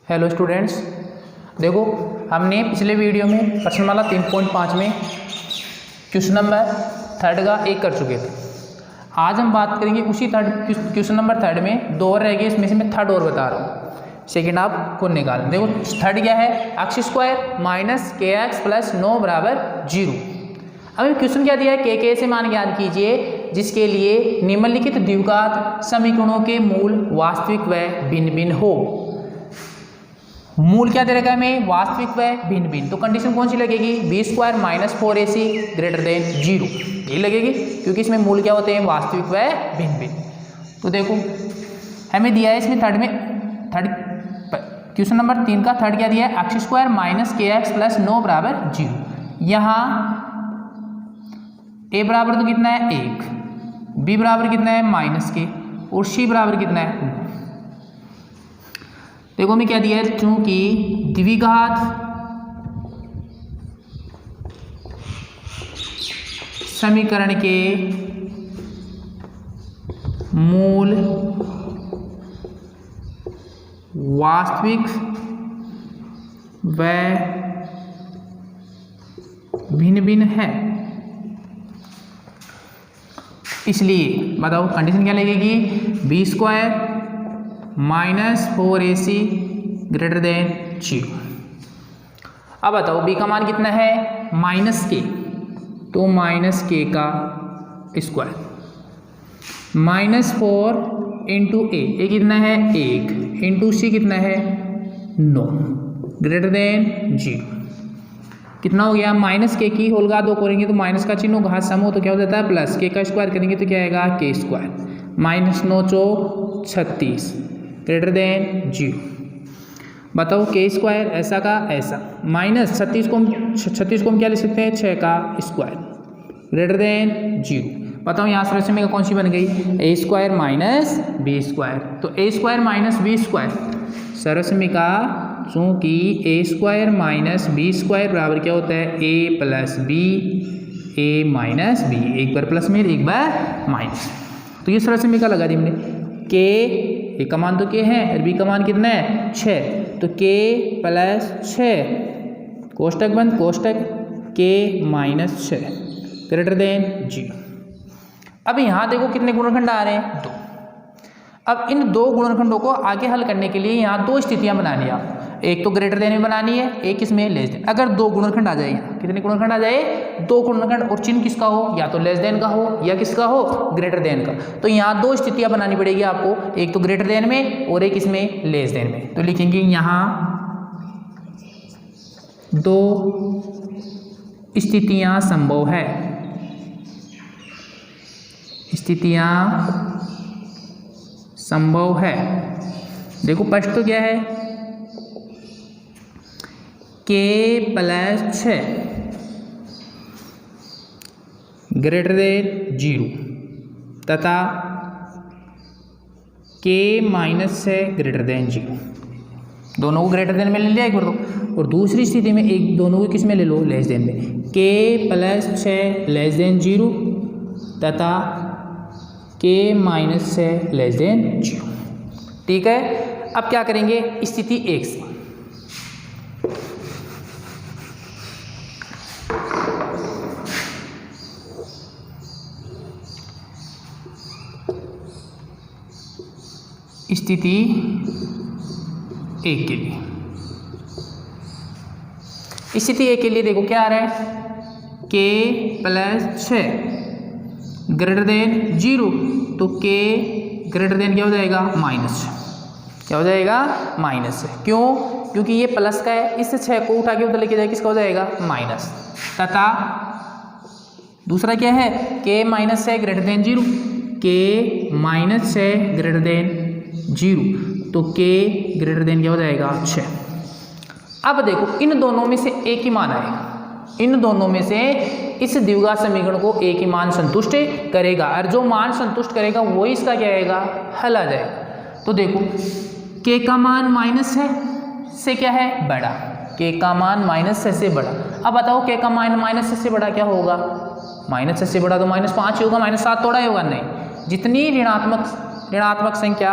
Hello students, देखो हमने पिछले वीडियो में प्रश्नमाला 3.5 में क्वेश्चन नंबर 3 का 1 कर चुके थे। आज हम बात करेंगे उसी क्वेश्चन नंबर 3 में 2 और रह गए, इसमें से मैं थर्ड और बता रहा हूँ। सेकेंड आप खुद निकाल। देखो थर्ड क्या है, x² माइनस kx प्लस 9 बराबर 0। अब क्वेश्चन क्या दिया है, के से मान ज्ञात कीजिए जिसके लिए निम्नलिखित द्विघात समीकरणों के मूल वास्तविक व भिन्न भिन्न हो। मूल क्या दे रखा है हमें, वास्तविक व भिन्न भिन्न। तो कंडीशन कौन सी लगेगी, b² minus 4ac greater than 0, यही लगेगी क्योंकि इसमें मूल क्या होते हैं, वास्तविक व भिन्न भिन्न। तो देखो हमें दिया है इसमें थर्ड क्वेश्चन नंबर 3 का थर्ड क्या दिया है, x² माइनस kx प्लस 9 बराबर 0। यहाँ a बराबर तो कितना है 1, b बराबर कितना है -k और c बराबर कितना है। देखो हमें क्या दिया है, चूंकि द्विघात समीकरण के मूल वास्तविक व भिन्न भिन्न है, इसलिए बताओ कंडीशन क्या लगेगी, b² minus 4ac greater than 0। अब बताओ b का मान कितना है, -k, तो -k का स्क्वायर -4 इंटू a कितना है 1 इंटू c कितना है 9 ग्रेटर देन 0। कितना हो गया, -k की होल घात 2 करेंगे तो माइनस का चिन्ह घात सम हो तो क्या हो जाता है प्लस, k का स्क्वायर करेंगे तो क्या आएगा k² -9 चौक 36 ग्रेटर देन 0। बताओ k² ऐसा का ऐसा माइनस 36 को हम क्या लिख सकते हैं, 6 का स्क्वायर ग्रेटर देन 0। बताओ यहाँ सरसमीका कौन सी बन गई, a² माइनस b²। तो a² माइनस b² सरसमीका, चूंकि a² माइनस b² बराबर क्या होता है a plus b, a minus b, एक बार प्लस में एक बार माइनस। तो ये सरसमीका लगा दी हमने। k ए का मान तो k है और b का मान कितना है 6, तो k प्लस 6 कोष्टक बंद कोष्टक k माइनस 6 ग्रेटर देन 0। अब यहाँ देखो कितने गुणनखंड आ रहे हैं, 2। अब इन 2 गुणनखंडों को आगे हल करने के लिए यहाँ 2 स्थितियाँ बनानी है आप, एक तो ग्रेटर देन में बनानी है, एक इसमें लेस देन। अगर 2 गुणनखंड आ जाए, कितने गुणनखंड आ जाए, 2 गुणनखंड और चिन्ह किसका हो, या तो लेस देन का हो या किसका हो, ग्रेटर देन का। तो यहाँ 2 स्थितियाँ बनानी पड़ेगी आपको, एक तो ग्रेटर देन में और एक इसमें लेस देन में। तो लिखेंगे यहाँ 2 स्थितियाँ संभव है, स्थितियाँ संभव है। देखो फर्स्ट तो क्या है, k प्लस 6 ग्रेटर देन 0 तथा k माइनस 6 ग्रेटर देन 0। दोनों को ग्रेटर देन में ले लिया एक बार तो, और दूसरी स्थिति में एक दोनों को किस में ले लो, लेस देन में। k प्लस 6 लेस देन 0 तथा k माइनस 6 लेस देन 0। ठीक है, अब क्या करेंगे स्थिति 1 से। स्थिति 1 के लिए, स्थिति 1 के लिए देखो क्या आ रहा है, k प्लस 6 ग्रेटर देन 0, तो k ग्रेटर देन क्या हो जाएगा माइनस, क्या हो जाएगा माइनस। क्यों, क्योंकि ये प्लस का है, इस 6 को उठा के उधर लेके जाए किसका हो जाएगा माइनस। तथा दूसरा क्या है, k minus 6 greater than 0, k minus 6 greater than 0, तो k ग्रेटर देन क्या हो जाएगा 6। अब देखो इन दोनों में से एक ही मान आएगा, इन दोनों में से इस द्विघात समीकरण को एक ही मान संतुष्ट करेगा, और जो मान संतुष्ट करेगा वही इसका क्या आएगा, हल आ जाएगा। तो देखो k का मान माइनस है से क्या है बड़ा, k का मान माइनस 6 से बड़ा। अब बताओ k का मान माइनस 6 से बड़ा क्या होगा, -6 से बड़ा तो -5 ही होगा, -7 थोड़ा ही होगा, नहीं। जितनी ऋणात्मक संख्या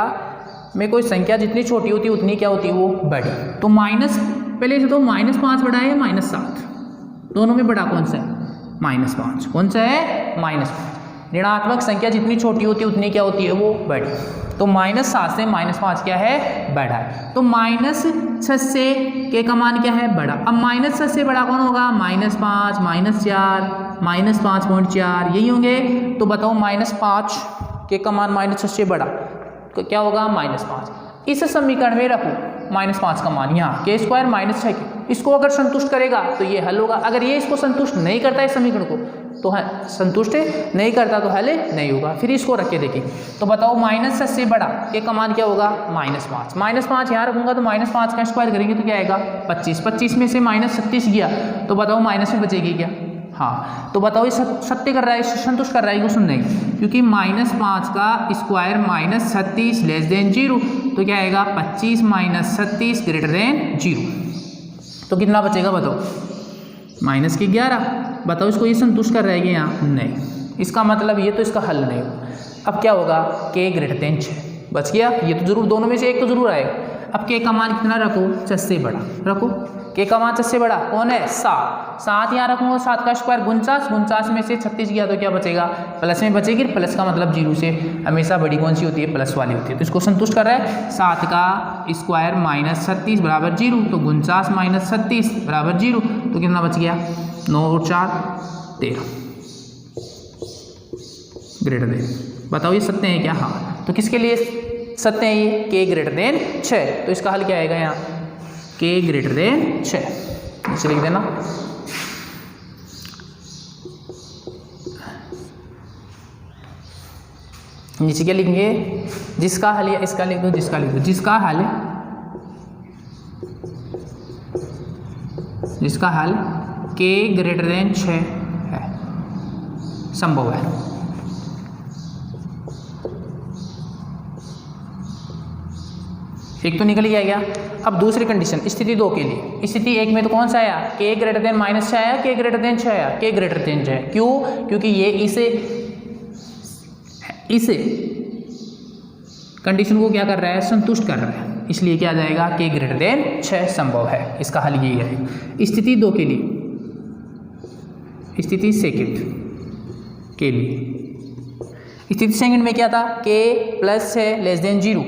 में कोई संख्या जितनी छोटी होती है उतनी क्या होती है वो बड़ी। तो माइनस, पहले से तो -5 बड़ा है या -7, दोनों में बड़ा कौन सा है? -5। कौन सा है? -5। ऋणात्मक संख्या जितनी छोटी होती है उतनी क्या होती है वो बड़ी। तो -7 से -5 क्या है? बड़ा है। तो -6 से के का मान क्या है? बड़ा। अब -6 से बड़ा कौन होगा? -5, -4, -5.4 यही होंगे। तो बताओ -5 के का मान -6 से बड़ा तो क्या होगा? -5। इस समीकरण में रखो -5 का मान यहाँ के स्क्वायर -6 इसको अगर संतुष्ट करेगा तो ये हल होगा। अगर ये इसको संतुष्ट नहीं करता है समीकरण को तो संतुष्ट नहीं करता तो हल नहीं होगा। फिर इसको रख के देखेंगे। तो बताओ -6 से बड़ा के का मान क्या होगा? -5। -5 यहाँ रखूंगा तो -5 का स्क्वायर करेंगे तो क्या आएगा? 25। 25 में से -36 गया तो बताओ माइनस में बचेगी क्या? हाँ। तो बताओ ये सत्य कर रहा है, संतुष्ट कर रहा है क्वेश्चन? नहीं, क्योंकि -5 का स्क्वायर -36 लेस देन 0 तो क्या आएगा? 25 - 36 ग्रेटर देन 0। तो कितना बचेगा बताओ? -11। बताओ इसको ये संतुष्ट कर रहा है कि यहाँ? नहीं। इसका मतलब ये तो इसका हल नहीं होगा। अब क्या होगा? के ग्रेटर देन 6 बच गया। ये तो जरूर दोनों में से एक तो जरूर आएगा। अब के का मान कितना रखो? 6 से बड़ा रखो। के का मान 6 से बड़ा कौन है? 7 यहाँ रखूँगा। 7 का स्क्वायर 49 में से 36 गया तो क्या बचेगा? प्लस में बचेगी। प्लस का मतलब 0 से हमेशा बड़ी कौन सी होती है? प्लस वाली होती है। तो इसको संतुष्ट कर रहा है। 7 का स्क्वायर -36 बराबर 0 तो 49 - 36 बराबर 0 तो कितना बच गया? 9 और 4 13 ग्रेटर देन। बताओ ये सत्य है क्या? हाँ। तो किसके लिए सत्य है ये? के ग्रेटर देन 6। तो इसका हल क्या आएगा यहाँ? के ग्रेटर देन 6 नीचे लिख देना। नीचे क्या लिखेंगे? जिसका हल या इसका लिख दो, जिसका लिख दो। जिसका हल के ग्रेटर देन 6 है, संभव है। एक तो निकल गया। अब दूसरी कंडीशन स्थिति 2 के लिए। स्थिति 1 में तो कौन सा आया? के ग्रेटर देन -6 आया, के ग्रेटर देन 6 आया, के ग्रेटर देन 6। क्यों? क्योंकि ये इसे कंडीशन को क्या कर रहा है? संतुष्ट कर रहा है। इसलिए क्या आ जाएगा? के ग्रेटर देन 6 संभव है। इसका हल यही है। स्थिति 2 के लिए, स्थिति सेकंड के लिए, स्थिति सेकंड में क्या था? के प्लस 6 लेस देन 0,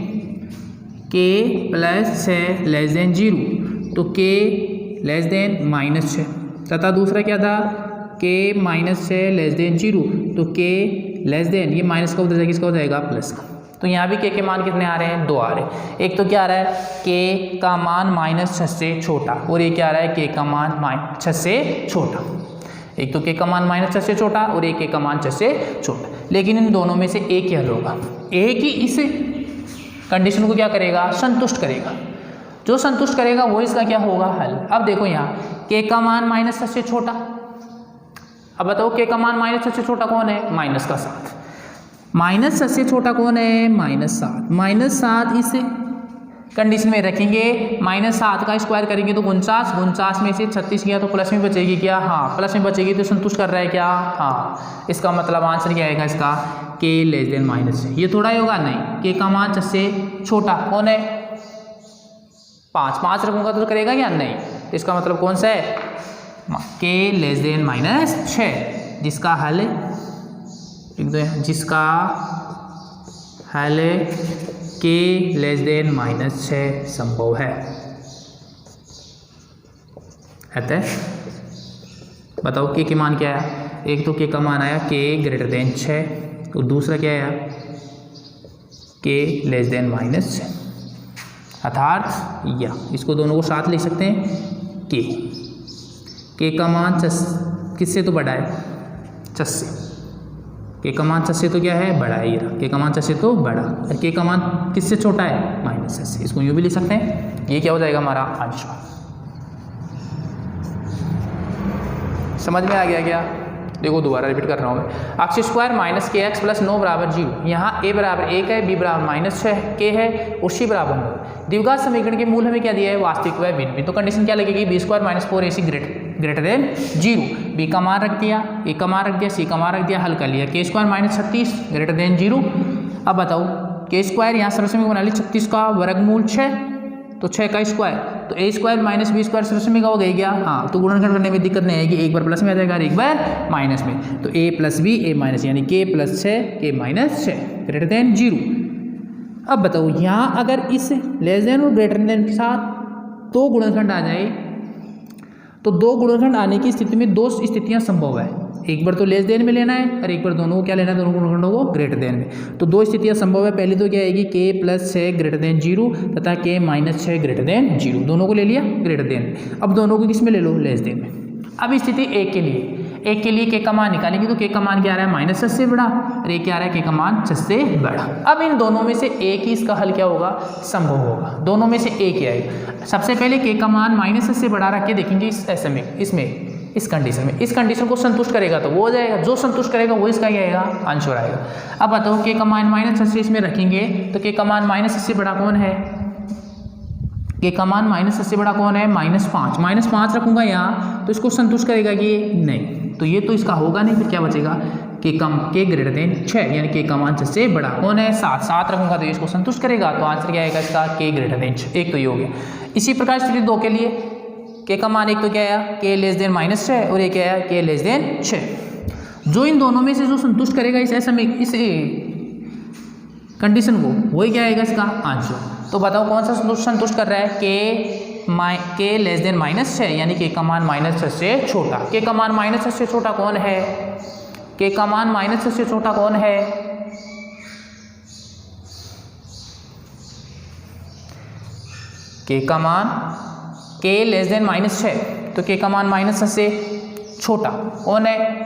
के प्लस 6 लेस देन 0 तो के लेस देन -6 तथा दूसरा क्या था? के -6 लेस देन 0 तो के लेस देन, ये माइनस का उधर जाएगा, किसका हो जाएगा? प्लस का। तो यहाँ भी के मान कितने आ रहे हैं? 2 आ रहे हैं। एक तो क्या आ रहा है? के का मान -6 से छोटा, और ये क्या आ रहा है? के का मान -6 से छोटा। एक तो के का मान -6 से छोटा और एक के का मान 6 से छोटा। लेकिन इन दोनों में से एक ही हल होगा। एक ही इस कंडीशन को क्या करेगा? संतुष्ट करेगा। जो संतुष्ट करेगा वो इसका क्या होगा? हल। अब देखो यहाँ के का मान -6 से छोटा। अब बताओ के का मान -6 से छोटा कौन है? -7। -6 से छोटा कौन है? -7। -7 इस कंडीशन में रखेंगे। -7 का स्क्वायर करेंगे तो 49 में से 36 गया तो प्लस में बचेगी क्या? हाँ, प्लस में बचेगी। तो संतुष्ट कर रहा है क्या? हाँ। इसका मतलब आंसर क्या आएगा इसका? के लेस देन -6। ये थोड़ा ही होगा? नहीं। के का मान 6 से छोटा कौन है? 5 रखूंगा तो करेगा क्या? नहीं। तो इसका मतलब कौन सा है? के लेस देन -6। जिसका हल लिख दो, जिसका हल के लेस देन -6 संभव है। अतः बताओ के मान क्या आया? एक तो के का मान आया के ग्रेटर देन 6 और दूसरा क्या आया? के लेस देन -6। अर्थात या इसको दोनों को साथ लिख सकते हैं। के का मान किससे तो बड़ा है? 6 से। के का मान 6 से तो क्या है? बड़ा है। ये के का मान 6 से तो बड़ा, और के का मान किससे छोटा है? -6 से। इसको यूँ भी लिख सकते हैं। ये क्या हो जाएगा हमारा आंसर। समझ में आ गया क्या? देखो दोबारा रिपीट कर रहा हूँ मैं। अक्ष स्क्वायर -kx + 9 बराबर 0। यहाँ a बराबर 1 है, b बराबर -6 k है और c बराबर 9। द्विघात समीकरण के मूल हमें क्या दिया है? वास्तविक व भिन्न। तो कंडीशन क्या लगेगी? b² - 4ac greater than 0। b का मान रख दिया, a का मान रख दिया, c का मान रख दिया, हल कर लिया। k² - 36 greater than 0। अब बताओ के स्क्वायर, यहाँ सरसमी बना ली 36 का वर्गमूल 6, तो 6 का स्क्वायर, तो ए स्क्वायर माइनस बी स्क्वायर सरसमी का हो गई क्या? हाँ, तो गुणनखंड करने में दिक्कत नहीं आएगी, एक बार प्लस में आ जाएगा और एक बार माइनस में, तो ए प्लस बी ए माइनस, यानी के प्लस 6 के माइनस 6 ग्रेटर देन 0। अब बताओ यहाँ अगर इस लेस देन और ग्रेटर देन के साथ दो गुणनखंड आ जाए, तो दो गुणनखंड आने की स्थिति में दो स्थितियां संभव है, एक बार तो लेस देन में लेना है और एक बार दोनों को क्या लेना है, दोनों गुणनखंडों को ग्रेटर देन में। तो दो स्थितियां संभव है, पहली तो क्या आएगी के प्लस 6 ग्रेटर देन 0 तथा के माइनस 6 ग्रेटर देन 0, दोनों को ले लिया ग्रेटर देन में। अब दोनों को किस में ले लो, लेस देन में। अब स्थिति एक के लिए के का मान निकालेंगे, तो के का मान क्या आ रहा है, माइनस 6 से बड़ा, और एक क्या आ रहा है, के का मान 6 से बड़ा। अब इन दोनों में से एक ही इसका हल क्या होगा, संभव होगा, दोनों में से एक ही आएगा। सबसे पहले के का मान माइनस 6 से बड़ा रख के देखेंगे इस ऐसे में, इसमें इस कंडीशन में, इस कंडीशन को संतुष्ट करेगा तो वो हो जाएगा, जो संतुष्ट करेगा वो इसका ही आएगा, आंसर आएगा। अब बताओ के का मान माइनस 6 से इसमें रखेंगे, तो के का मान माइनस 6 से बड़ा कौन है, के का मान माइनस 6 से बड़ा कौन है, -5, -5 रखूंगा यहाँ, तो इसको संतुष्ट करेगा कि नहीं, तो ये तो इसका होगा नहीं, फिर क्या बचेगा, के ग्रेटर देन 6, यानी के का मान 6 से बड़ा कौन है, 7 रखूंगा तो ये इसको संतुष्ट करेगा, तो आंसर क्या आएगा इसका, के ग्रेटर देन 6, एक तो ये हो गया। इसी प्रकार स्थिति 2 के लिए के का मान एक तो क्या आया, के लेस देन -6 और एक क्या आया, के लेस देन 6। जो इन दोनों में से जो संतुष्ट करेगा इस ऐसा में इस कंडीशन को, वही क्या आएगा इसका आंसर। तो बताओ कौन सा संतुष्ट कर रहा है, के लेस देन -6, यानी के का मान -6 से छोटा। के का मान -6 से छोटा कौन है, के का मान -6 से छोटा कौन है, के का मान के लेस देन -6, तो के का मान -6 से छोटा कौन है,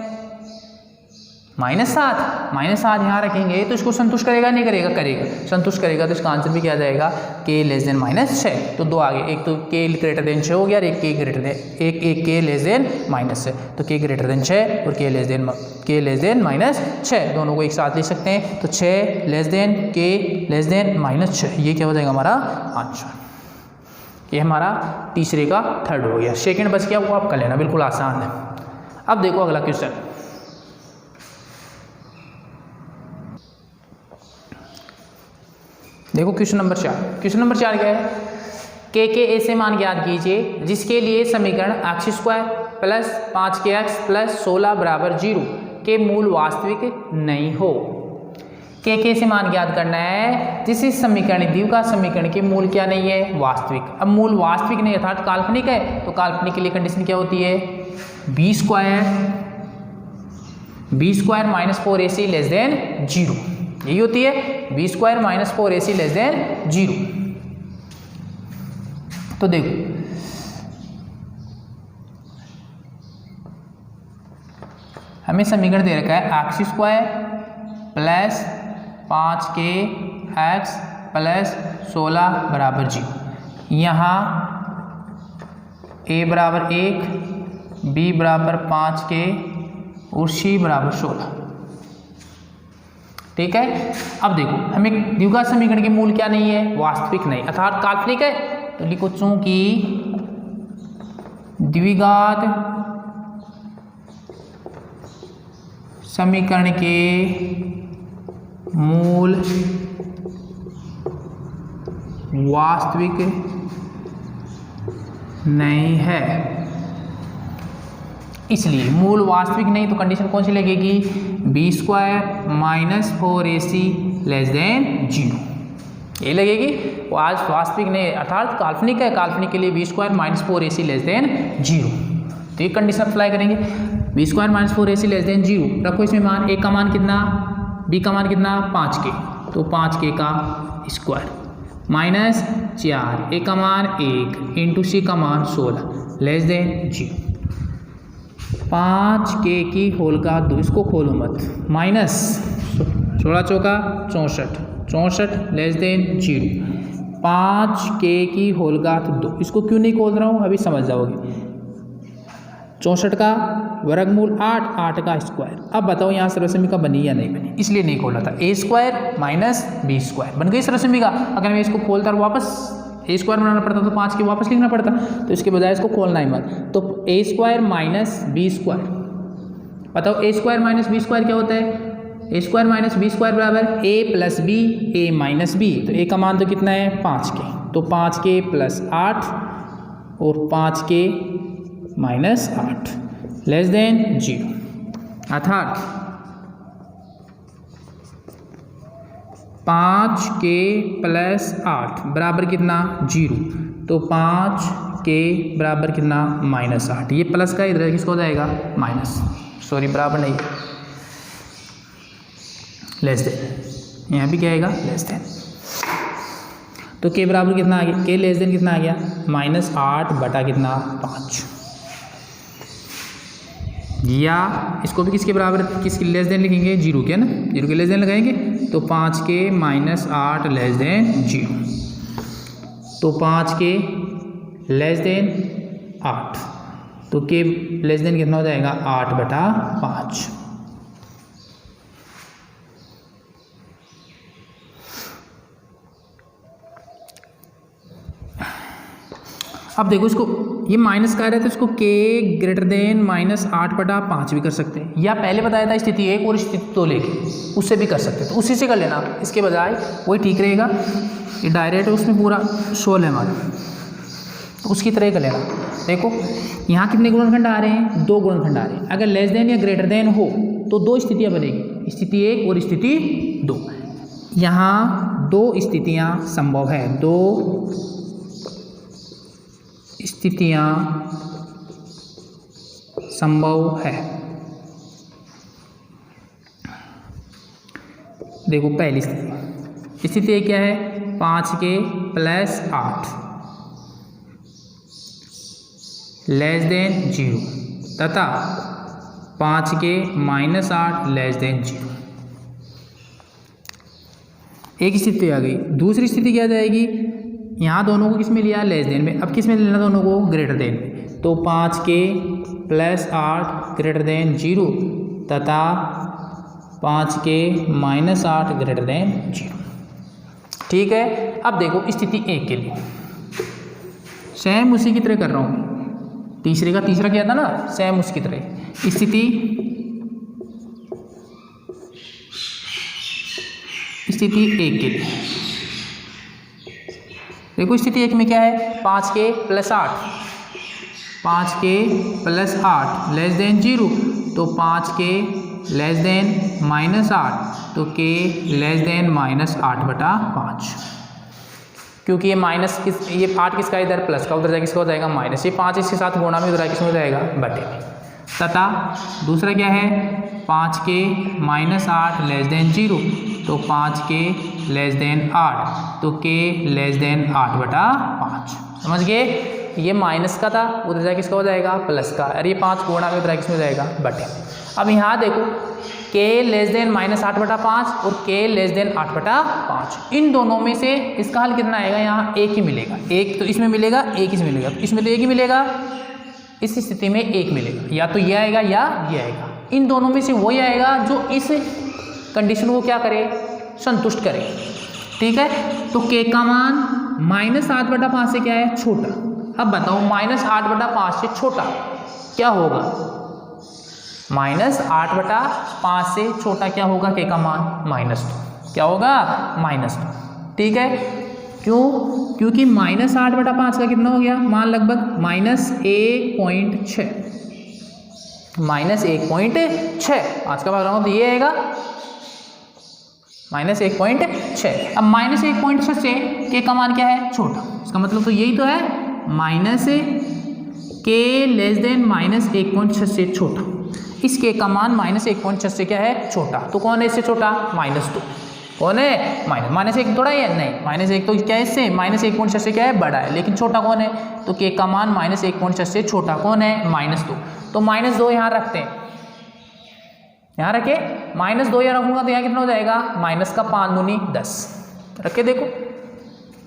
-7 यहाँ रखेंगे तो इसको संतुष्ट करेगा नहीं करेगा, करेगा, संतुष्ट करेगा, तो इसका आंसर भी क्या आ जाएगा, के लेस देन -6। तो दो आगे, एक तो के ग्रेटर देन 6 हो गया और एक के ग्रेटर देन एक के लेस देन -6, तो के ग्रेटर देन 6 और के लेस देन -6 दोनों को एक साथ ले सकते हैं, तो 6 लेस देन के लेस देन -6, ये क्या हो जाएगा हमारा आंसर। ये हमारा तीसरे का थर्ड हो गया, सेकंड बच गया, वो आप कर लेना, बिल्कुल आसान है। अब देखो अगला क्वेश्चन, देखो क्वेश्चन नंबर 4। क्वेश्चन नंबर 4 क्या है, के ऐसे मान ज्ञात कीजिए जिसके लिए समीकरण x² प्लस 5kx प्लस 16 बराबर 0 के मूल वास्तविक नहीं हो। के से मान ज्ञात करना है जिस इस समीकरण द्विघात समीकरण के मूल क्या नहीं है, वास्तविक। अब मूल वास्तविक नहीं अर्थात काल्पनिक है, तो काल्पनिक के लिए कंडीशन क्या होती है, b² minus 4ac less than 0, यही होती है, b² minus 4ac less than 0। तो देखो हमें समीकरण दे रखा है x² प्लस 5kx प्लस 16 बराबर 0। यहाँ a बराबर 1, b बराबर 5k और c बराबर 16, ठीक है। अब देखो हमें द्विघात समीकरण के मूल क्या नहीं है, वास्तविक नहीं अर्थात काल्पनिक है, तो लिखो चूंकि द्विघात समीकरण के मूल वास्तविक नहीं है, इसलिए मूल वास्तविक नहीं, तो कंडीशन कौन सी लगेगी, b² minus 4ac less than 0, ये लगेगी। वो आज वास्तविक नहीं अर्थात काल्पनिक है, काल्पनिक के लिए b² minus 4ac less than 0, तो ये कंडीशन अप्लाई करेंगे। b² minus 4ac less than 0 रखो, इसमें मान a का मान कितना, b का मान कितना 5k, तो 5k का स्क्वायर माइनस 4, a का मान 1 इंटू c का मान 16 लेस देन 0, 5k की होल का 2, इसको खोलो मत, माइनस 16 चौका 64 लेस देन 0, 5k की होल का 2, इसको क्यों नहीं खोल रहा हूँ अभी समझ जाओगे। 64 का वर्गमूल 8 का स्क्वायर। अब बताओ यहाँ सरसमी का बनी या नहीं बनी, इसलिए नहीं खोला था। a² माइनस b² बन गई सरसमी का। अगर मैं इसको खोलता और वापस a² बनाना पड़ता तो 5 के वापस लिखना पड़ता, तो इसके बजाय इसको खोलना ही मत। तो a² माइनस b², बताओ a² माइनस b² क्या होता है, ए स्क्वायर माइनस बी स्क्वायर बराबर ए प्लस बी ए माइनस बी। तो ए का मान तो कितना है 5 के, तो 5 के प्लस 8 और 5 के माइनस 8 लेस देन 0। अर्थात 5 के प्लस 8 बराबर कितना 0। तो 5 के बराबर कितना माइनस 8। ये प्लस का इधर किसको हो जाएगा माइनस, सॉरी बराबर नहीं लेस देन, यहाँ भी क्या आएगा लेस देन। तो के बराबर कितना आ गया, के लेस देन कितना आ गया माइनस 8 बटा कितना 5। या इसको भी किसके बराबर किसके लेस देन लिखेंगे 0 के ना, 0 के लेस देन लगाएंगे। तो 5 के माइनस 8 लेस देन 0। तो 5 के लेस देन 8, तो के लेस देन कितना हो जाएगा 8 बटा 5। अब देखो इसको, ये माइनस का रहा है तो इसको के ग्रेटर देन माइनस 8 बटा 5 भी कर सकते हैं, या पहले बताया था स्थिति 1 और स्थिति 2 लेके उससे भी कर सकते हैं। तो उसी से कर लेना, इसके बजाय वही ठीक रहेगा। ये डायरेक्ट है उसमें पूरा सोल है हमारा, तो उसकी तरह कर लेना। देखो यहाँ कितने गुणनखंड आ रहे हैं 2 गुणनखंड आ रहे हैं। अगर लेस देन या ग्रेटर देन हो तो 2 स्थितियाँ बनेगी, स्थिति 1 और स्थिति 2। यहाँ 2 स्थितियाँ संभव है, 2 स्थितियाँ संभव है। देखो पहली स्थिति क्या है 5 के प्लस 8 लेस देन 0 तथा 5 के माइनस 8 लेस देन 0। एक स्थिति आ गई। दूसरी स्थिति क्या जाएगी, यहाँ दोनों को किस में लिया लेस देन में, अब किस में लेना दोनों को ग्रेटर देन में। तो 5 के प्लस 8 ग्रेटर देन 0 तथा 5 के माइनस 8 ग्रेटर देन 0। ठीक है। अब देखो स्थिति 1 के लिए सेम उसी की तरह कर रहा हूँ, तीसरे का तीसरा क्या था ना, सेम उसकी तरह। स्थिति 1 के लिए देखो, स्थिति 1 में क्या है 5 के प्लस 8, 5 के प्लस 8 लेस देन 0। तो 5 के लेस देन माइनस 8, तो के लेस देन माइनस 8 बटा 5। क्योंकि ये माइनस किस, ये 8 किसका इधर प्लस का, उधर जाके किसका हो जाएगा माइनस। ये 5 इसके साथ गुणा में उधर किसमें हो जाएगा बटे में। तथा दूसरा क्या है 5 के माइनस 8 लेस देन 0। तो 5 के लेस देन 8, तो के लेस देन 8 बटा 5। समझ गए, ये माइनस का था, उधर जाके किसका हो जाएगा प्लस का, और ये 5 गुणा में उधर किसमें हो जाएगा बटे। अब यहाँ देखो के लेस देन माइनस 8 बटा 5 और के लेस देन 8 बटा 5, इन दोनों में से इसका हल कितना आएगा, यहाँ एक ही मिलेगा। एक तो इसमें मिलेगा, एक इसमें मिलेगा, इसमें तो एक ही मिलेगा, इस स्थिति में एक मिलेगा, या तो ये आएगा या ये आएगा। इन दोनों में से वही आएगा जो इस कंडीशन को क्या करे, संतुष्ट करे। ठीक है। तो के का मान माइनस 8 बटा 5 से क्या है छोटा। अब बताओ माइनस 8 बटा 5 से छोटा क्या होगा, माइनस 8 बटा 5 से छोटा क्या होगा, के का मान -2। क्या होगा -2। ठीक है। क्यों, क्योंकि माइनस 8 बटा 5 का कितना हो गया मान, लगभग -1.6, -1.6। आज का बात तो ये आएगा -1.6। अब -1.6 से के का मान क्या है छोटा, इसका मतलब तो यही तो है माइनस के लेस देन -1.6 से छोटा। इस के का मान -1.6 से क्या है छोटा, तो कौन है इससे छोटा -2। कौन है -1 थोड़ा ही है, नहीं -1 तो क्या है इससे, -1.6 से क्या है बड़ा है, लेकिन छोटा कौन है, तो के का मान -1.6 से छोटा कौन है -2। तो -2 यहाँ रखते हैं, यहाँ रखे -2 यहाँ रखूंगा तो यहाँ कितना हो जाएगा, माइनस का 5 दूनी 10 रखे। देखो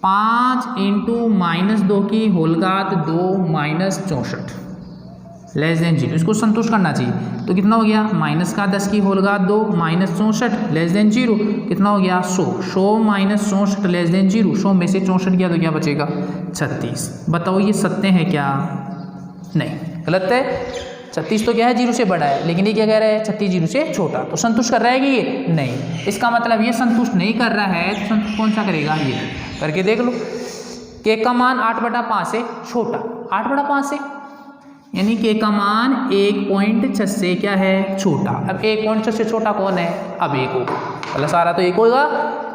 5 × -2 की होल घात 2 -64 लेस देन 0, इसको संतुष्ट करना चाहिए। तो कितना हो गया माइनस का 10 की होल घात 2 -64 लेस देन 0, कितना हो गया 100 -64 लेस देन 0। 100 में से 64 किया तो क्या बचेगा 36। बताओ ये सत्य है क्या, नहीं गलत है। 36 तो क्या है 0 से बड़ा है, लेकिन ये क्या कह रहा है 36 0 से छोटा, तो संतुष्ट कर रहा है कि ये नहीं। इसका मतलब ये संतुष्ट नहीं कर रहा है, तो संतुष्ट कौन सा करेगा, ये करके देख लो। के का मान 8/5 से छोटा, 8/5 से यानी के का मान 1.6 से क्या है छोटा। अब 1.6 से छोटा कौन है, अब 1 होगा, मतलब सारा तो 1 होगा।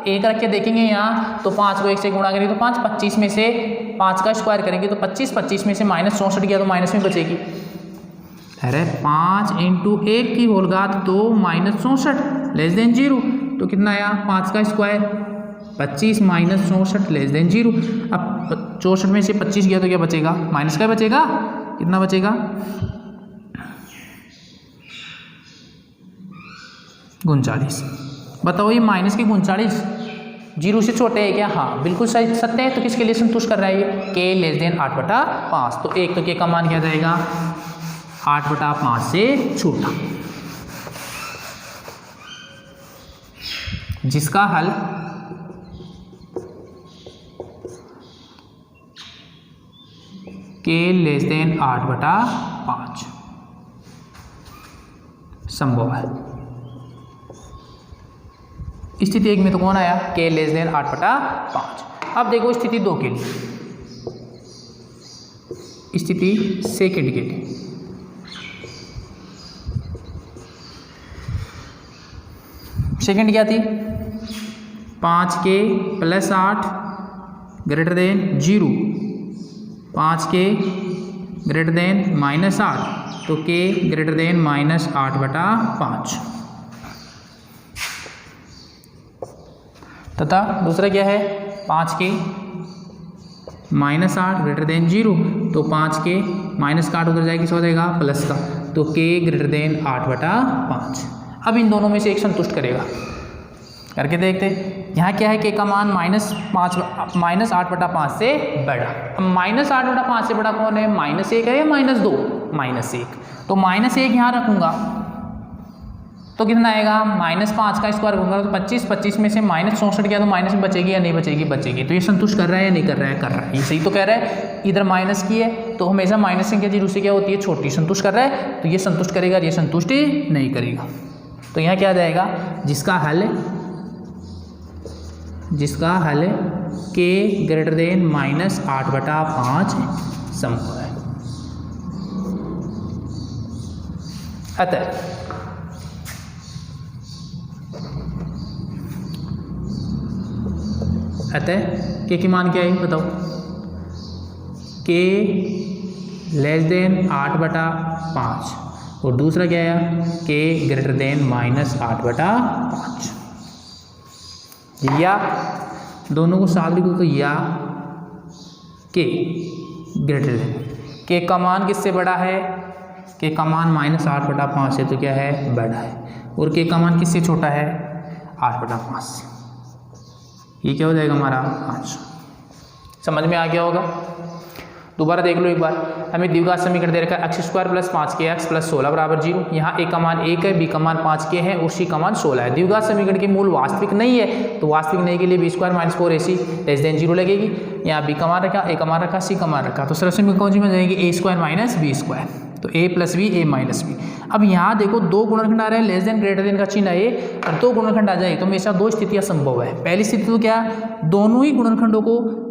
1 रख के देखेंगे यहाँ तो 5 को 1 से गुणा करेंगे तो 5, 25 में से 5 का स्क्वायर करेंगे तो 25, 25 में से -64 किया तो माइनस में बचेगी। अरे 5 × 1 की होल घात तो -64 <0, तो कितना आया 5 का स्क्वायर 25 -64 <0। अब 64 में से 25 गया तो क्या बचेगा, माइनस का बचेगा, कितना बचेगा 39। बताओ ये माइनस के 39 0 से छोटे है क्या, हाँ बिल्कुल सही सत्य है। तो किसके लिए संतुष्ट कर रहा है ये, के <8/5। तो एक तो के का मान क्या जाएगा 8/5 से छोटा, जिसका हल के <8/5 संभव है। स्थिति 1 में तो कौन आया, के <8/5। अब देखो स्थिति 2 के लिए, स्थिति सेकंड के लिए। सेकंड क्या थी, 5k + 8 > 0, 5k > -8, तो k > -8/5। तथा दूसरा क्या है, 5k -8 > 0, तो 5k माइनस का 8 उधर जाएगी, हो जाएगा प्लस का, तो k > 8/5। अब इन दोनों में से एक संतुष्ट करेगा, करके देखते। यहाँ क्या है, k का मान -8/5 से बड़ा। अब -8/5 से बड़ा कौन है, -1 है या -2, -1। तो -1 यहाँ रखूँगा तो कितना आएगा, -5 का स्क्वायर होगा तो 25, 25 में से -64 किया तो माइनस में बचेगी या नहीं बचेगी, बचेगी। तो ये संतुष्ट कर रहा है या नहीं कर रहा है, कर रहा है, ये सही तो कह रहा है। इधर माइनस की है तो हमेशा माइनस संख्या 0 से क्या होती है, छोटी। संतुष्ट कर रहा है तो ये संतुष्ट करेगा, ये संतुष्टि नहीं करेगा। तो यहाँ क्या आ जाएगा, जिसका हल के > -8/5 संभव है। अतः के की मान क्या है बताओ, के <8/5 और दूसरा क्या है, के <-8/5। या दोनों को साथ लिखो तो या के के का मान किससे बड़ा है, के का मान -8/5 से तो क्या है बड़ा है, और के का मान किससे छोटा है 8/5 से। ये क्या हो जाएगा हमारा 5। समझ में आ गया होगा। दोबारा देख लो एक बार, हमें द्विघात समीकरण दे रखा है x² + 5kx + 16 = 0। यहाँ a का मान 1 है, b का मान 5k है और c का मान 16 है। द्विघात समीकरण के मूल वास्तविक नहीं है, तो वास्तविक नहीं के लिए b² - 4ac < 0 लगेगी। यहाँ b का मान रखा, a का मान रखा, c का मान रखा, तो सरल समीकरण कौन सी में जाएगी, a² - b², तो a + b a - b। अब यहाँ देखो दो गुणनखंड आ रहे हैं, <> का चिन्ह है और दो गुणनखंड आ जाए तो हमेशा दो स्थितियाँ संभव है। पहली स्थिति तो क्या, दोनों ही गुणनखंडों को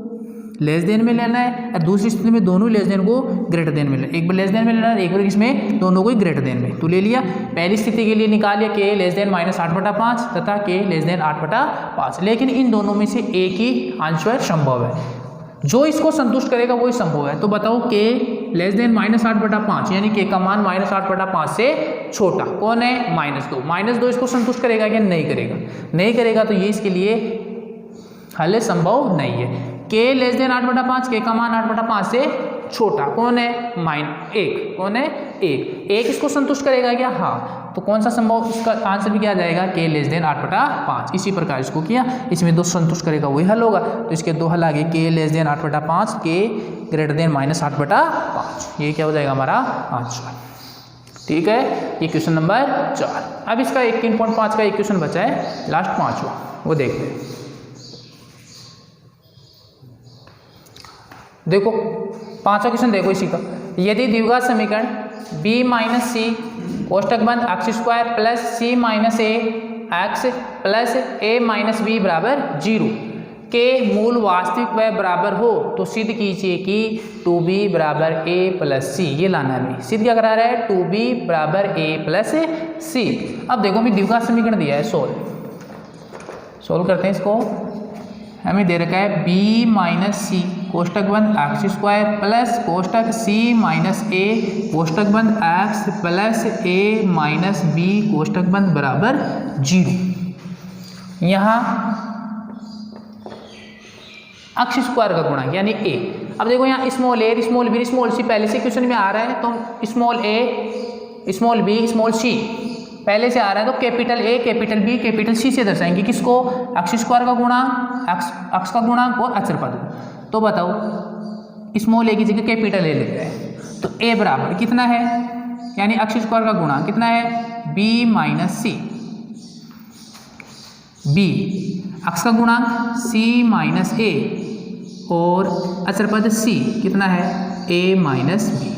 लेस देन में लेना है, और दूसरी स्थिति में दोनों लेस देन को ग्रेटर देन में लेना, एक बार लेस देन में लेना है, एक बार इसमें दोनों को ग्रेटर देन में, तो ले लिया। पहली स्थिति के लिए निकाल लिया के <8/5 तथा के <8/5, लेकिन इन दोनों में से एक ही आंसर संभव है, जो इसको संतुष्ट करेगा वही संभव है। तो बताओ के <8/5 यानी के का मान -8/5 से छोटा कौन है, -2। -2 इसको संतुष्ट करेगा क्या, नहीं करेगा, नहीं करेगा, तो ये इसके लिए हल संभव नहीं है। के <8/5, के का मान 8/5 से छोटा कौन है, -1, कौन है 1 इसको संतुष्ट करेगा क्या, हाँ। तो कौन सा संभव, इसका आंसर भी क्या आ जाएगा, के <8/5। इसी प्रकार इसको किया, इसमें दो संतुष्ट करेगा वही हल होगा। तो इसके दो हल आ गए, के <8/5, के <8/5। ये क्या हो जाएगा हमारा आंसर, ठीक है। ये क्वेश्चन नंबर 4। अब इसका 3.5 का एक क्वेश्चन बचा है, लास्ट 5वां, वो देखते हैं। देखो 5वां क्वेश्चन देखो इसी का, यदि द्विघात समीकरण b माइनस सी कोष्टक बंद एक्स स्क्वायर प्लस सी माइनस ए एक्स प्लस ए माइनस बी बराबर 0 के मूल वास्तविक व बराबर हो तो सिद्ध कीजिए कि 2b बराबर a प्लस सी। ये लाना है हमें। सिद्ध क्या करा रहा है? 2b बराबर a प्लस सी। अब देखो हमें द्विघात समीकरण दिया है, सोल्व करते हैं इसको। हमें दे रखा है b माइनस सी कोष्टक बंद एक्स स्क्वायर प्लस कोष्टक c माइनस ए कोष्टक बंद X plus a minus B कोष्टक बंद बराबर 0। यहाँ एक्स स्क्वायर का गुणा यानी a। अब देखो यहाँ small a small b small c पहले से क्वेश्चन में आ रहा है, तो small a small b small c पहले से आ रहा है, तो capital A capital B capital C से दर्शाएंगे किसको? एक्स स्क्वायर का गुणा एक्स का गुणांक और अचर पद। तो बताओ स्मॉल ए की जगह कैपिटल ए लिख रहे हैं, तो ए बराबर कितना है? यानी एक्स स्क्वायर का गुणा कितना है? बी माइनस सी। बी एक्स का गुणांक c माइनस ए और अचर पद c कितना है? a minus b.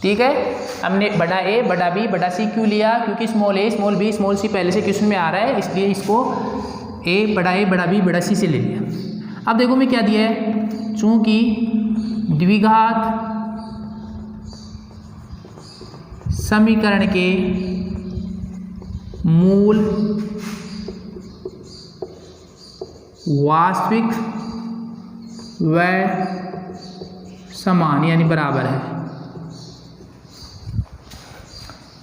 ठीक है, हमने बड़ा ए बड़ा बी बड़ा सी क्यों लिया? क्योंकि small a small b small c पहले से क्वेश्चन में आ रहा है, इसलिए इसको ए बड़ा बी बड़ा सी से ले लिया। अब देखो मैं क्या दिया है, चूंकि द्विघात समीकरण के मूल वास्तविक व समान यानी बराबर है,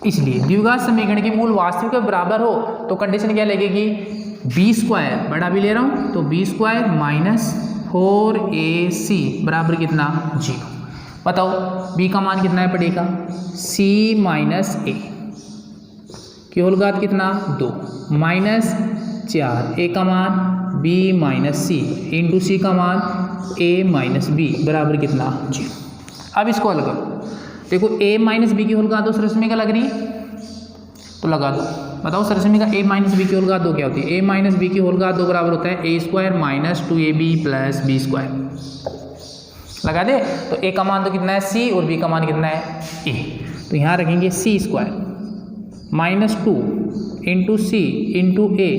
इसलिए द्विघात समीकरण के मूल वास्तविक व बराबर हो तो कंडीशन क्या लगेगी? बी स्क्वायर बड़ा भी ले रहा हूं तो बी स्क्वायर माइनस 4ac बराबर कितना? 0। बताओ b का मान कितना है पड़ेगा? c माइनस ए की होल घात कितना? 2 माइनस 4 a का मान b माइनस सी इंटू सी का मान a माइनस बी बराबर कितना? 0। अब इसको हल करो। देखो a माइनस बी की होल घात दो सरसमी लग रही है, तो लगा दो। बताओ सरसमी का a माइनस बी की होल घात दो क्या होती है? a माइनस बी की होल घात दो बराबर होता है a square minus 2ab plus b square. लगा दे, तो a का मान तो कितना है? c और b का मान कितना है? a। तो यहाँ रखेंगे c square minus 2 into c into ए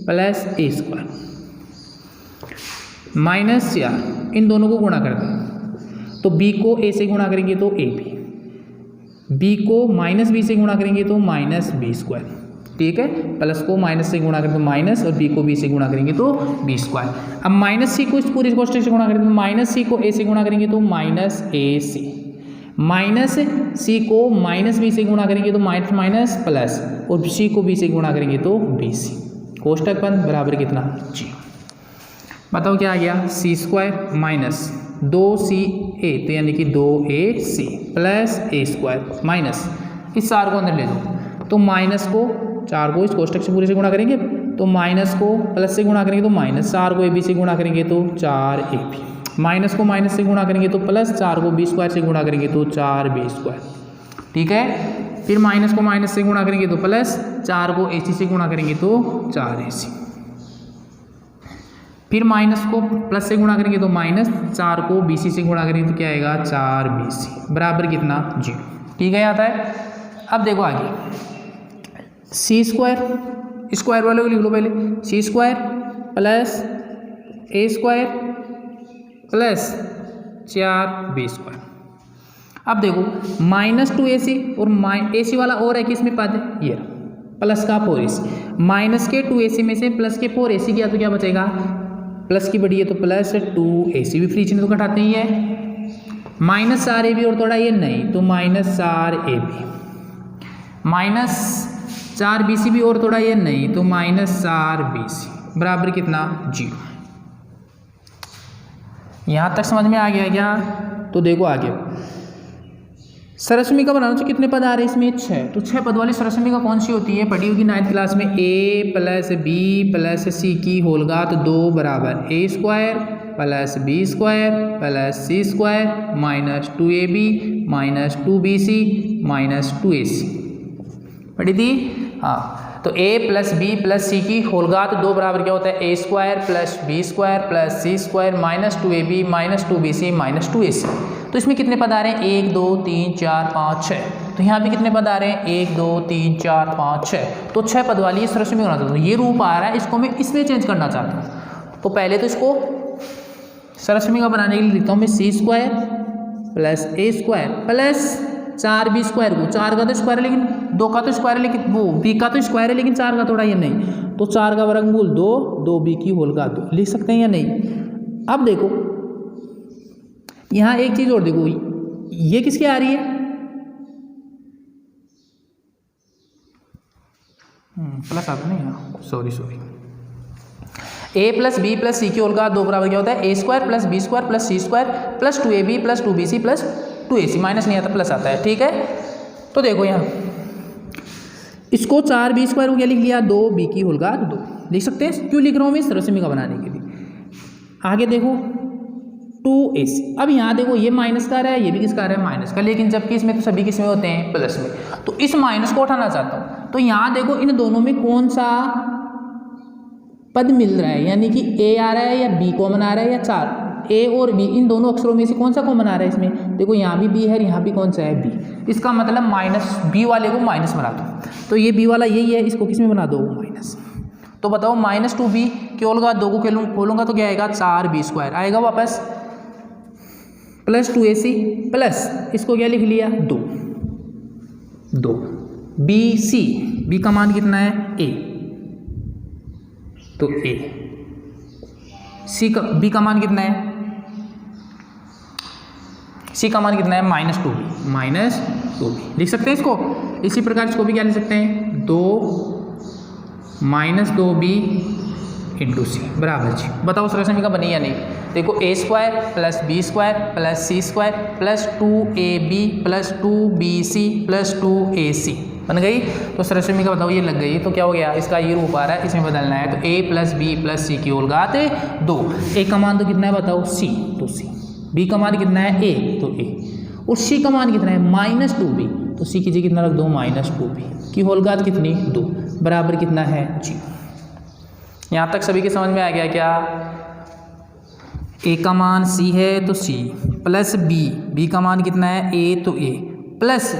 प्लस ए स्क्वायर माइनस 4, इन दोनों को गुणा कर दें तो b को a से गुणा करेंगे तो b को माइनस बी से गुणा करेंगे तो माइनस बी स्क्वायर। ठीक है, प्लस को माइनस से गुणा करें तो माइनस और b को b से गुणा करेंगे तो बी स्क्वायर। अब माइनस सी को इस पूरी कोष्टक से गुणा करेंगे तो माइनस सी को a से गुणा करेंगे तो माइनस ए सी, माइनस सी को माइनस बी से गुणा करेंगे तो माइनस माइनस प्लस और सी को b से गुणा करेंगे तो बी सी। कोष्टक बंद बराबर कितना? 0। बताओ क्या आ गया? सी स्क्वायर माइनस 2ca तो यानी कि 2ac प्लस ए स्क्वायर माइनस इस 4 को अंदर ले दो तो माइनस को 4 को इस कोष्टक से पूरे से गुणा करेंगे तो माइनस को प्लस से गुणा करेंगे तो माइनस, 4 को ab से गुणा करेंगे तो 4ab, माइनस को माइनस से गुणा करेंगे तो प्लस, 4 को b स्क्वायर से गुणा करेंगे तो 4b स्क्वायर। ठीक है, फिर माइनस को माइनस से गुणा करेंगे तो प्लस, 4 को ac से गुणा करेंगे तो 4ac, फिर माइनस को प्लस से गुणा करेंगे तो माइनस, 4 को bc से गुणा करेंगे तो क्या आएगा? 4bc बराबर कितना? 0। ठीक है, आता है। अब देखो आगे सी स्क्वायर स्क्वायर वाले को लिख लो पहले, सी स्क्वायर प्लस ए स्क्वायर प्लस 4b स्क्वायर। अब देखो माइनस 2ac और ac वाला और है कि इसमें पद ये प्लस का 4ac, माइनस के 2ac में से प्लस के 4ac किया तो क्या बचेगा? प्लस की बड़ी है तो प्लस 2ac भी फ्री चिन्ह तो घटाते ही है, माइनस 4ab और थोड़ा ये नहीं तो माइनस 4ab, माइनस 4bc भी और थोड़ा ये नहीं तो माइनस 4bc बराबर कितना? 0। यहाँ तक समझ में आ गया क्या? तो देखो आगे सरसमी का बनाना तो कितने पद आ रहे हैं इसमें? 6। तो 6 पद वाली सरसमी का कौन सी होती है? पढ़ी होगी 9th क्लास में। a प्लस बी प्लस सी की होल घात 2 बराबर a square plus b square plus c square minus 2ab minus 2bc minus 2ac। पढ़ी थी? हाँ, तो a प्लस बी प्लस सी की होल घात 2 बराबर क्या होता है? a square plus b square plus c square minus 2ab minus 2bc minus 2ac। तो इसमें कितने पद आ रहे हैं 1 2 3 4 5 6। तो यहाँ पे कितने पद आ रहे हैं 1 2 3 4 5 6। तो 6 पद वाली इस रश्मि बनाना चाहता हूँ। ये रूप आ रहा है, इसको मैं इसमें चेंज करना चाहता हूँ। तो पहले तो इसको सरश्मी का बनाने के लिए लिखता हूँ मैं c² plus a² plus 4b² को 4 का तो स्क्वायर है लेकिन 2 का तो स्क्वायर है, लेकिन वो b का तो स्क्वायर है लेकिन 4 का थोड़ा ये नहीं, तो 4 का वर्गमूल 2 2b की होल का 2 लिख सकते हैं या नहीं। अब देखो यहाँ एक चीज और देखो, ये किसकी आ रही है प्लस आता नहीं, sorry a plus B plus सी की होल का 2 बराबर क्या होता है a² plus b² plus c² plus 2ab plus 2bc plus 2ac, minus नहीं आता प्लस आता है, ठीक है। तो देखो यहाँ इसको 4b² को क्या लिख लिया 2b की होल का 2 लिख सकते हैं। क्यों लिख रहा हूँ मैं इस रश्मि का बनाने के लिए। आगे देखो 2ac, अब यहाँ देखो ये माइनस का रहा है, ये भी किसका रहा है माइनस का, लेकिन जबकि इसमें तो सभी किसमें होते हैं प्लस में। तो इस माइनस को उठाना चाहता हूँ, तो यहाँ देखो इन दोनों में कौन सा पद मिल रहा है, यानी कि a आ रहा है या b कॉमन आ रहा है या 4 a और b, इन दोनों अक्षरों में से कौन सा कॉमन आ रहा है इसमें। देखो यहाँ भी b है, यहाँ भी कौन सा है b, इसका मतलब माइनस b वाले को माइनस बना दो। तो ये b वाला यही है, इसको किस में बना दो माइनस। तो बताओ माइनस 2b की होल का 2 को खोलूंगा तो क्या आएगा 4b² आएगा वापस, प्लस 2ac प्लस इसको क्या लिख लिया 2 bc, b का मान कितना है a, तो a, b का मान कितना है c का मान कितना है माइनस 2b लिख सकते हैं इसको। इसी प्रकार इसको भी क्या लिख सकते हैं 2 माइनस 2b इंटू सी बराबर जी। बताओ उस रश्मि का बनी या नहीं। देखो a² plus b² plus c² plus 2ab plus 2bc plus 2ac बन गई। तो उस रश्मि का बताओ ये लग गई, तो क्या हो गया इसका ये रूप आ रहा है, इसमें बदलना है। तो a plus b plus c की होल घात 2, a का मान तो कितना है बताओ c, तो c, b का मान कितना है a, तो a, और c का मान कितना है माइनस 2b, तो c की जगह कितना रख दो माइनस 2b की होल घात कितनी 2 बराबर कितना है 0। यहाँ तक सभी के समझ में आ गया क्या। a का मान c है तो c प्लस b का मान कितना है a, तो a प्लस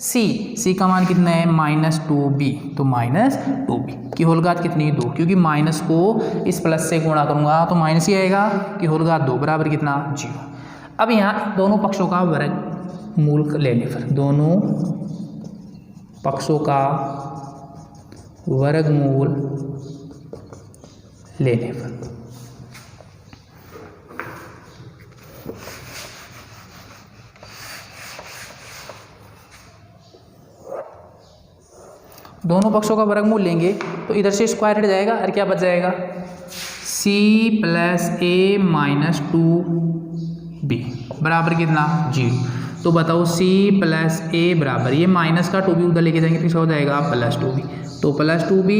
c का मान कितना है माइनस 2b, तो माइनस 2b की होल घात कितनी 2, क्योंकि माइनस को इस प्लस से गुणा करूंगा तो माइनस ही आएगा, की होल घात 2 बराबर कितना 0। अब यहाँ दोनों पक्षों का वर्गमूल लेने पर, दोनों पक्षों का वर्गमूल लेने पर दोनों पक्षों का वर्गमूल लेंगे तो इधर से स्क्वायर हट जाएगा और क्या बच जाएगा c plus a minus 2b बराबर कितना 0। तो बताओ c प्लस a बराबर, ये माइनस का 2b उधर लेके जाएंगे तो क्या हो जाएगा प्लस 2b, तो plus 2b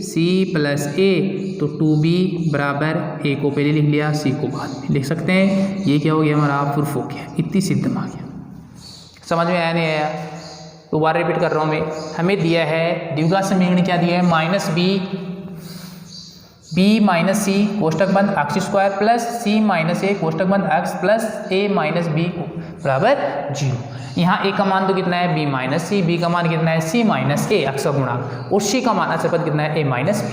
c plus a, तो 2b बराबर a को पहले लिख लिया c को बाद में लिख सकते हैं। ये क्या हो गया हमारा प्रूफ हो गया, इतनी सिद्ध आ गया। समझ में आया नहीं आया, दोबारा रिपीट कर रहा हूँ मैं। हमें दिया है द्विघात समीकरण, क्या दिया है माइनस b माइनस सी कोष्टक बंद x square plus c minus a कोष्टक बंद x plus a minus b बराबर 0। यहाँ a का मान तो कितना है b माइनस सी, b का मान कितना है c माइनस a x का गुणा, और c का मान अचर पद कितना है a माइनस b।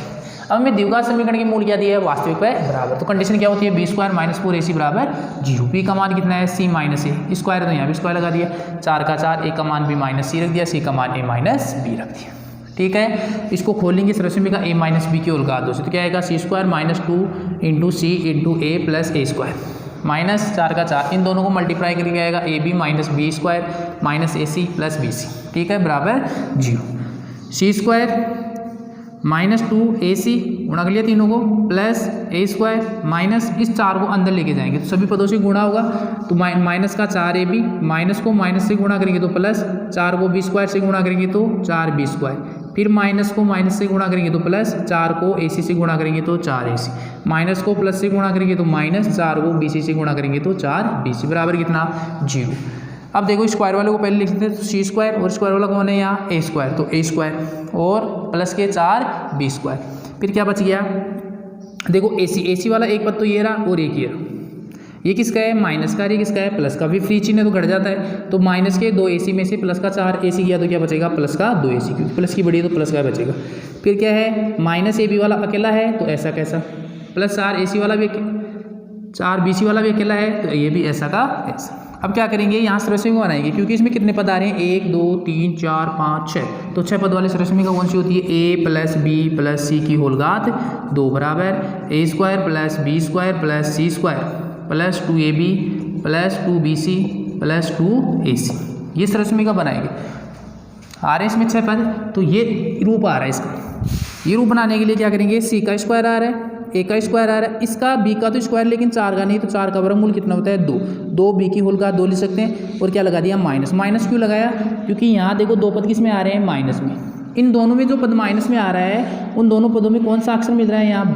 अब हमें द्विघात समीकरण की मूल क्या दिया है वास्तविक है बराबर, तो कंडीशन क्या होती है b² माइनस 4ac बराबर 0। b का मान कितना है c माइनस a स्क्वायर, तो यहाँ भी स्क्वायर लगा दिया, 4 का 4, a का मान b माइनस c रख दिया, c का मान a माइनस b रख दिया। ठीक है, इसको खोलेंगे इस रश्मि का a माइनस बी की होल घात 2 से, तो क्या आएगा c² minus 2 into c into a plus a square minus 4 का 4, इन दोनों को मल्टीप्लाई करके आएगा ab minus b square minus ac plus bc, ठीक है बराबर 0। c² माइनस 2ac गुणा कर लिया तीनों को प्लस a स्क्वायर माइनस इस 4 को अंदर लेके जाएंगे तो सभी पदों से गुणा होगा, तो माइनस का 4ab, माइनस को माइनस से गुणा करेंगे तो प्लस, 4 को b स्क्वायर से गुणा करेंगे तो 4b स्क्वायर, फिर माइनस को माइनस से गुणा करेंगे तो प्लस, 4 को ac से गुणा करेंगे तो 4ac, माइनस को प्लस से गुणा करेंगे तो माइनस, 4 को bc से गुणा करेंगे तो 4bc बराबर कितना 0। अब देखो स्क्वायर वाले को पहले लिख देते हैं, तो c स्क्वायर और स्क्वायर वाला कौन है यहाँ a स्क्वायर, तो a स्क्वायर और प्लस के 4b स्क्वायर, फिर क्या बच गया देखो ac वाला एक पद तो ये रहा और एक ये रहा, ये किसका है, माइनस का, ये किसका है, प्लस का। भी फ्री चिन्ह है तो घट जाता है, तो माइनस के 2 AC में से प्लस का 4 AC किया तो क्या बचेगा, प्लस का 2 AC, क्योंकि प्लस की बड़ी है तो प्लस का बचेगा। फिर क्या है, माइनस AB वाला अकेला है तो ऐसा कैसा, प्लस 4 AC वाला भी 4 BC वाला भी अकेला है तो ये भी ऐसा का ऐसा। अब क्या करेंगे, यहाँ सरस्वती को बनाएंगे, क्योंकि इसमें कितने पद आ रहे हैं, 1 2 3 4 5 6, तो 6 पद वाली सरस्वती का कौन सी होती है, A plus B plus C की होल घात 2 बराबर A square plus B square plus C square plus 2AB plus 2BC plus 2AC। ये सरस्वती का बनाएंगे। आ रहे हैं इसमें 6 पद, तो ये रूप आ रहा है इसका। ये रूप बनाने के लिए क्या करेंगे, C का स्क्वायर आ रहा है, A का स्क्वायर आ रहा है, इसका B का तो स्क्वायर लेकिन 4 का नहीं, तो 4 का वर्गमूल कितना होता है 2 B की होल घात 2 लिख सकते हैं। और क्या लगा दिया, माइनस। माइनस क्यों लगाया, क्योंकि यहाँ देखो 2 पद किस में आ रहे हैं, माइनस में। इन दोनों में जो पद माइनस में आ रहा है उन दोनों पदों में कौन सा अक्षर मिल रहा है, यहाँ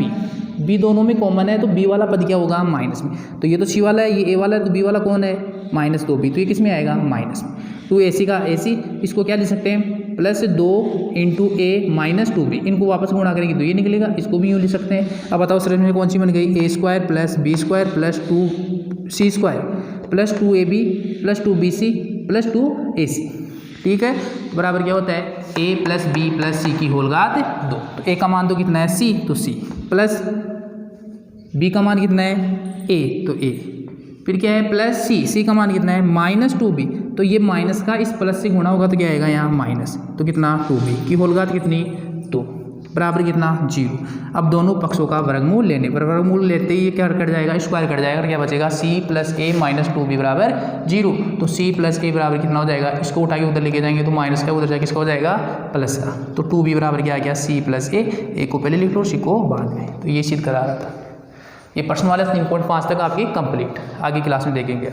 B दोनों में कॉमन है, तो B वाला पद क्या होगा, माइनस में। तो ये तो C वाला है, ये A वाला है, तो B वाला कौन है, माइनस 2B, तो ये किस में आएगा, माइनस में। 2AC का AC, इसको क्या लिख सकते हैं, plus 2 into A minus 2B, इनको वापस गुणा करेंगे तो ये निकलेगा, इसको भी यूँ लिख सकते हैं। अब बताओ सरस्वती में कौन सी बन गई, A square plus B square plus 2C square plus 2AB plus 2BC plus 2AC, ठीक है। बराबर क्या होता है, A plus B plus C की होल घात 2। तो A का मान तो कितना है, C, तो C प्लस B का मान कितना है, A, तो A, फिर क्या है प्लस C का मान कितना है, माइनस 2B, तो ये माइनस का इस प्लस से गुणा होगा तो क्या आएगा यहाँ माइनस, तो कितना 2B की होल घात कितनी 2 बराबर कितना 0। अब दोनों पक्षों का वर्गमूल लेने पर, वर्गमूल लेते ही ये क्या कट जाएगा, स्क्वायर कट जाएगा, क्या बचेगा, C plus A minus 2B बराबर 0। तो C प्लस A बराबर कितना हो जाएगा, इसको उठा के उधर लेके जाएंगे तो माइनस का उधर जाके किसका हो जाएगा, प्लस का। तो 2B बराबर क्या आ गया, C प्लस A को पहले लिख लो, C को बाद में। तो ये सिद्ध करा रहा था। ये प्रश्न वाले 3.5 तक आपकी कंप्लीट, आगे क्लास में देखेंगे।